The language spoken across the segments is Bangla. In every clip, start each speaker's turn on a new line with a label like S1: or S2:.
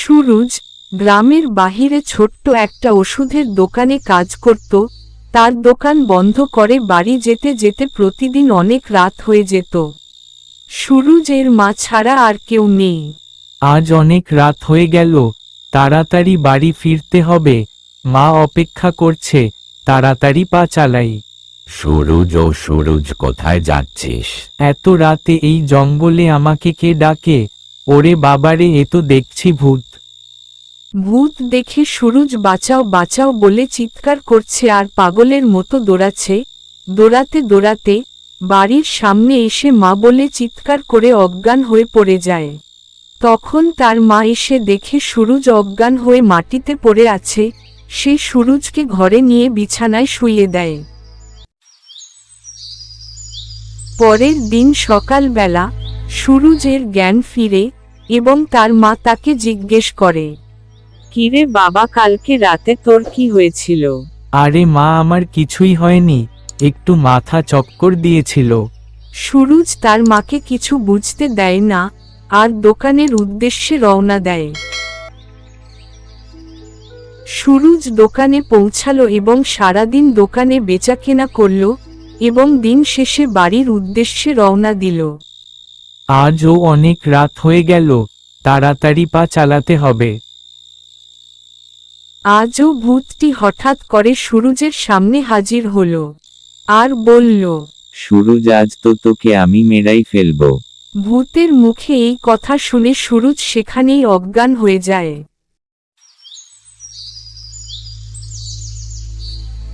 S1: সুরুজ গ্রামের বাহিরে ছোট্ট একটা ওষুধের দোকানে কাজ করত। তার দোকান বন্ধ করে বাড়ি যেতে যেতে প্রতিদিন অনেক রাত হয়ে যেত। সুরুজের মা ছাড়া আর কেউ নেই।
S2: আজ অনেক রাত হয়ে গেল, তাড়াতাড়ি বাড়ি ফিরতে হবে, মা অপেক্ষা করছে, তাড়াতাড়ি পা চালাই।
S3: সুরুজ, ও সুরুজ, কোথায় যাচ্ছিস?
S2: এত রাতে এই জঙ্গলে আমাকে কে ডাকে? ওরে বাবারে, এ তো দেখছি ভূত।
S1: ভূত দেখে সুরুজ বাঁচাও বাঁচাও বলে চিৎকার করছে আর পাগলের মতো দৌড়াচ্ছে। দৌড়াতে দৌড়াতে বাড়ির সামনে এসে মা বলে চিৎকার করে অজ্ঞান হয়ে পড়ে যায়। তখন তার মা এসে দেখে সুরুজ অজ্ঞান হয়ে মাটিতে পড়ে আছে। সে সুরুজকে ঘরে নিয়ে বিছানায় শুইয়ে দেয়। পরের দিন সকালবেলা সুরুজের জ্ঞান ফিরে এবং তার মা তাকে জিজ্ঞেস করে, কিরে বাবা, কালকে রাতে তোর কি হয়েছিল?
S2: আরে মা, আমার কিছুই হয়নি, একটু মাথা চক্কর দিয়েছিল।
S1: সুরুজ তার মাকে কিছু বুঝতে দেয় না আর দোকানের উদ্দেশ্যে রওনা দেয়। সুরুজ দোকানে পৌঁছালো এবং সারাদিন দোকানে বেচাকেনা করল এবং দিন শেষে বাড়ির উদ্দেশ্যে রওনা দিল।
S2: আজও অনেক রাত হয়ে গেল, তাড়াতাড়ি পা চালাতে হবে।
S1: আজও ভূতটি হঠাৎ করে সুরুজের সামনে হাজির হল আর বলল,
S3: সুরুজ, আজ তো তোকে আমি মেরাই ফেলবো।
S1: ভূতের মুখে এই কথা শুনে সুরুজ সেখানেই অজ্ঞান হয়ে যায়।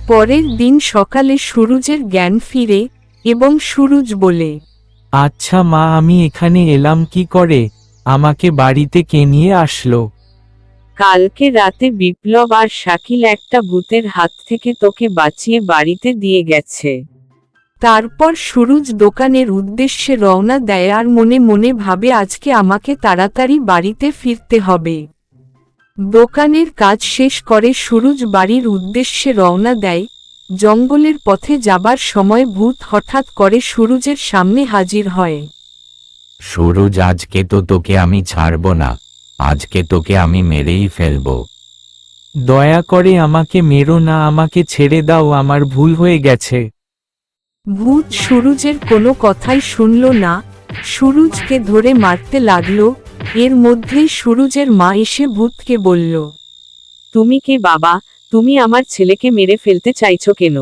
S1: পরের দিন সকালে সুরুজের জ্ঞান ফিরে এবং সুরুজ বলে,
S2: আচ্ছা মা, আমি এখানে এলাম কি করে? আমাকে বাড়িতে কে নিয়ে আসলো?
S1: কালকে রাতে বিপ্লব আর শাকিল একটা ভূতের হাত থেকে তোকে বাঁচিয়ে বাড়িতে দিয়ে গেছে। তারপর সুরুজ দোকানের উদ্দেশ্যে রওনা দেয় আর মনে মনে ভাবে আজকে আমাকে তাড়াতাড়ি বাড়িতে ফিরতে হবে। দোকানের কাজ শেষ করে সুরুজ বাড়ির উদ্দেশ্যে রওনা দেয়। জঙ্গলের পথে যাবার সময় ভূত হঠাৎ করে সুরুজের সামনে হাজির হয়।
S3: সুরুজ, আজকে তো তোকে আমি ছাড়বো না, আজকে তোকে আমি মেরেই ফেলবো।
S2: দয়া করে আমাকে মেরো না, আমাকে ছেড়ে দাও, আমার ভুল হয়ে গেছে।
S1: ভূত সুরুজের কোনো কথাই শুনল না, সুরুজকে ধরে মারতে লাগলো। এর মধ্যেই সুরুজের মা এসে ভূতকে বলল, তুমি কে বাবা? তুমি আমার ছেলেকে মেরে ফেলতে চাইছো কেন?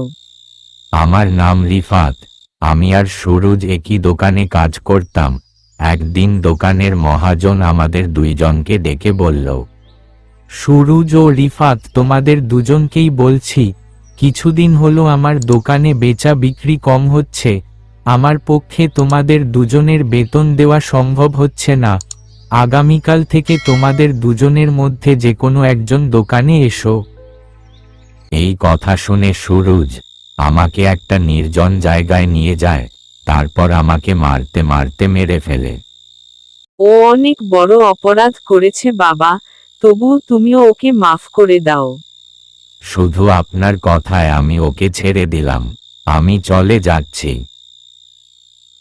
S3: আমার নাম রিফাত, আমি আর সুরুজ একই দোকানে কাজ করতাম। একদিন দোকানের মহাজন আমাদের দুইজনকে ডেকে বলল,
S2: সুরুজ ও রিফাত, তোমাদের দুজনকেই বলছি, কিছুদিন হলো আমার দোকানে বেচা বিক্রি কম হচ্ছে। আমার পক্ষে তোমাদের দুজনের বেতন দেওয়া সম্ভব হচ্ছে না। আগামীকাল থেকে তোমাদের দুজনের মধ্যে যে কোনো একজন দোকানে এসো।
S3: এই কথা শুনে সুরুজ আমাকে একটা নির্জন জায়গায় নিয়ে যায়, তারপর আমাকে মারতে মারতে মেরে ফেলে।
S1: ও অনেক বড় অপরাধ করেছে বাবা, তবুও তুমিও ওকে মাফ করে দাও।
S3: শুধু আপনার কথায় আমি ওকে ছেড়ে দিলাম, আমি চলে যাচ্ছি।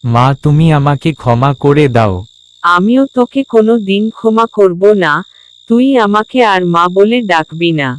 S2: মা, তুমি আমাকে ক্ষমা করে দাও।
S1: আমিও তোকে কোনো দিন ক্ষমা করব না, তুই আমাকে আর মা বলে ডাকবি না।